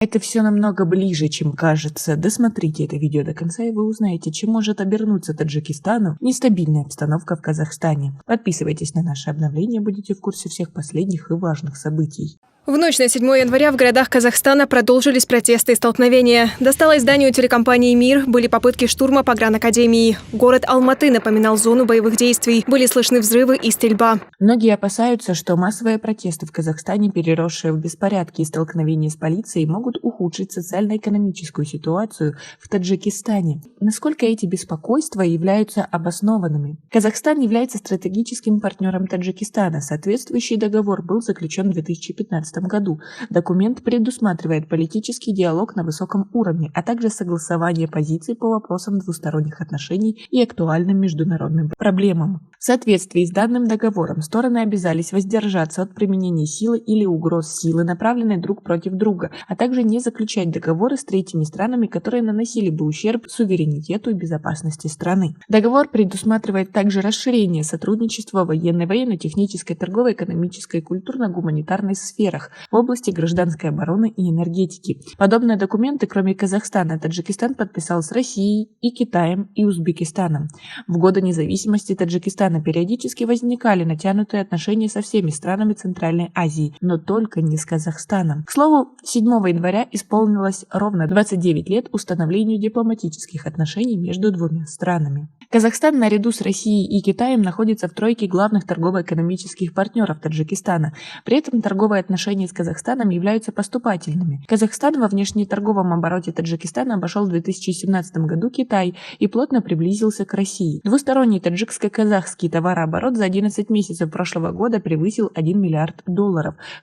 Это все намного ближе, чем кажется. Досмотрите это видео до конца, и вы узнаете, чем может обернуться Таджикистану нестабильная обстановка в Казахстане. Подписывайтесь на наши обновления, будете в курсе всех последних и важных событий. В ночь на 7 января в городах Казахстана продолжились протесты и столкновения. Досталось зданию телекомпании «Мир», были попытки штурма погранакадемии. Город Алматы напоминал зону боевых действий. Были слышны взрывы и стрельба. Многие опасаются, что массовые протесты в Казахстане, переросшие в беспорядки и столкновения с полицией, могут ухудшить социально-экономическую ситуацию в Таджикистане. Насколько эти беспокойства являются обоснованными? Казахстан является стратегическим партнером Таджикистана. Соответствующий договор был заключен в 2015 году. Документ предусматривает политический диалог на высоком уровне, а также согласование позиций по вопросам двусторонних отношений и актуальным международным проблемам. В соответствии с данным договором стороны обязались воздержаться от применения силы или угроз силы, направленной друг против друга, а также не заключать договоры с третьими странами, которые наносили бы ущерб суверенитету и безопасности страны. Договор предусматривает также расширение сотрудничества в военной, военно-технической, торговой, экономической, культурно-гуманитарной сферах в области гражданской обороны и энергетики. Подобные документы, кроме Казахстана, Таджикистан подписал с Россией и Китаем и Узбекистаном. В годы независимости Таджикистана периодически возникали натянутые отношения со всеми странами Центральной Азии, но только не с Казахстаном. К слову, 7 января исполнилось ровно 29 лет установлению дипломатических отношений между двумя странами. Казахстан наряду с Россией и Китаем находится в тройке главных торгово-экономических партнеров Таджикистана. При этом торговые отношения с Казахстаном являются поступательными. Казахстан во внешнеторговом обороте Таджикистана обошел в 2017 году Китай и плотно приблизился к России. Двусторонний таджикско-казахский товарооборот за 11 месяцев прошлого года превысил $1 миллиард,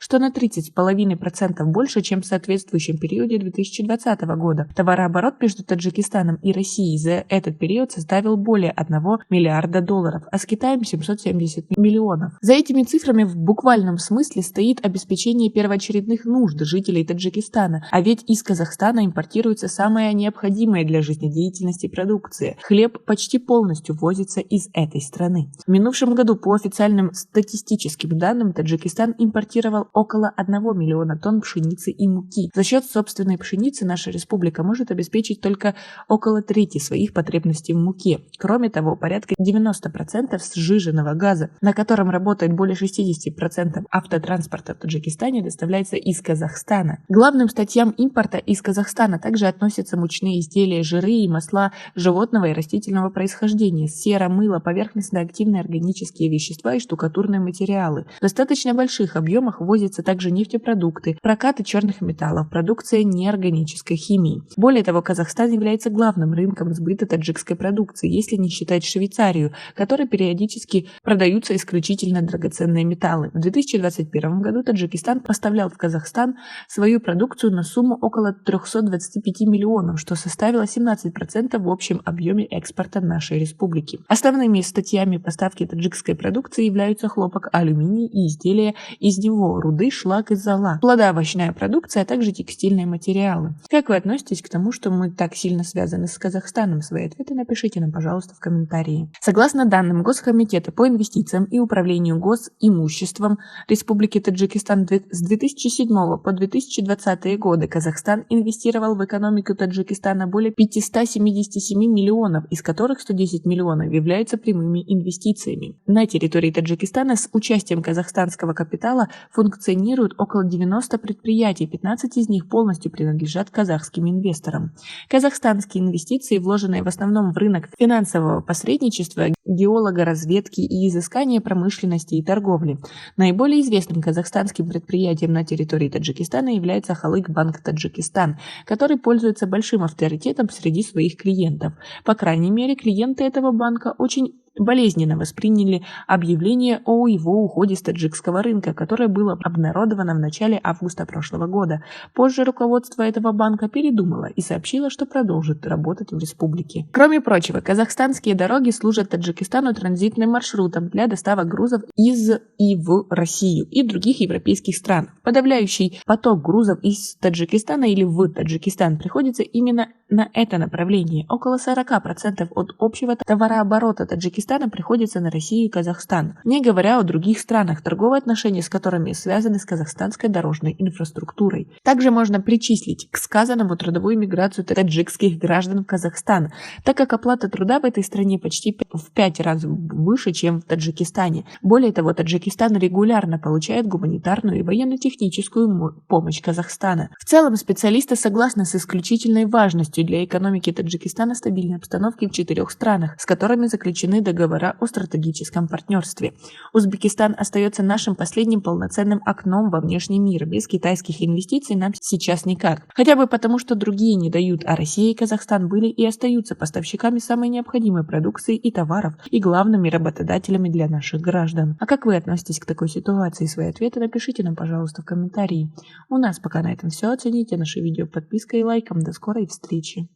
что на 30,5% больше, чем в соответствующем периоде 2020 года. Товарооборот между Таджикистаном и Россией за этот период составил более $1 миллиарда, а с Китаем 770 миллионов. За этими цифрами в буквальном смысле стоит обеспечение первоочередных нужд жителей Таджикистана, а ведь из Казахстана импортируется самая необходимая для жизнедеятельности продукция. Хлеб почти полностью ввозится из этой страны. В минувшем году по официальным статистическим данным Таджикистан импортировал около 1 миллиона тонн пшеницы и муки. За счет собственной пшеницы наша республика может обеспечить только около трети своих потребностей в муке. Кроме того, порядка 90% сжиженного газа, на котором работает более 60% автотранспорта в Таджикистане, доставляется из Казахстана. К главным статьям импорта из Казахстана также относятся мучные изделия, жиры и масла животного и растительного происхождения, сера, мыло, поверхностно-активные органические вещества и штукатурные материалы. В достаточно больших объемах ввозятся также нефтепродукты, прокаты черных металлов, продукция неорганической химии. Более того, Казахстан является главным рынком сбыта таджикской продукции, если не считать Швейцарию, которой периодически продаются исключительно драгоценные металлы. В 2021 году Таджикистан поставлял в Казахстан свою продукцию на сумму около 325 миллионов, что составило 17% в общем объеме экспорта нашей республики. Основными статьями поставки таджикской продукции являются хлопок, алюминий и изделия из него, руды, шлак и зола, плодоовощная продукция, а также текстильные материалы. Как вы относитесь к тому, что мы так сильно связаны с Казахстаном? Свои ответы напишите нам, пожалуйста, в комментарии. Согласно данным Госкомитета по инвестициям и управлению госимуществом Республики Таджикистан, с 2007 по 2020 годы Казахстан инвестировал в экономику Таджикистана более 577 миллионов, из которых 110 миллионов являются прямыми инвестициями. На территории Таджикистана с участием казахстанского капитала функционируют около 90 предприятий, 15 из них полностью принадлежат казахским инвесторам. Казахстанские инвестиции, вложенные в основном в рынок финансового посредничества, геологоразведки и изыскания промышленности и торговли. Наиболее известным казахстанским предприятием на территории Таджикистана является Халык-банк Таджикистан, который пользуется большим авторитетом среди своих клиентов. По крайней мере, клиенты этого банка очень болезненно восприняли объявление о его уходе с таджикского рынка, которое было обнародовано в начале августа прошлого года. Позже руководство этого банка передумало и сообщило, что продолжит работать в республике. Кроме прочего, казахстанские дороги служат Таджикистану транзитным маршрутом для доставок грузов из и в Россию и других европейских стран. Подавляющий поток грузов из Таджикистана или в Таджикистан приходится именно на это направление. Около 40% от общего товарооборота Таджикистана Таджикистана приходится на Россию и Казахстан, не говоря о других странах, торговые отношения с которыми связаны с казахстанской дорожной инфраструктурой. Также можно причислить к сказанному трудовую миграцию таджикских граждан в Казахстан, так как оплата труда в этой стране почти в 5 раз выше, чем в Таджикистане. Более того, Таджикистан регулярно получает гуманитарную и военно-техническую помощь Казахстана. В целом, специалисты согласны с исключительной важностью для экономики Таджикистана стабильной обстановки в 4 странах, с которыми заключены договора о стратегическом партнерстве. Узбекистан остается нашим последним полноценным окном во внешний мир. Без китайских инвестиций нам сейчас никак. Хотя бы потому, что другие не дают, а Россия и Казахстан были и остаются поставщиками самой необходимой продукции и товаров и главными работодателями для наших граждан. А как вы относитесь к такой ситуации? Свои ответы напишите нам, пожалуйста, в комментарии. У нас пока на этом все. Оцените наше видео подпиской и лайком. До скорой встречи.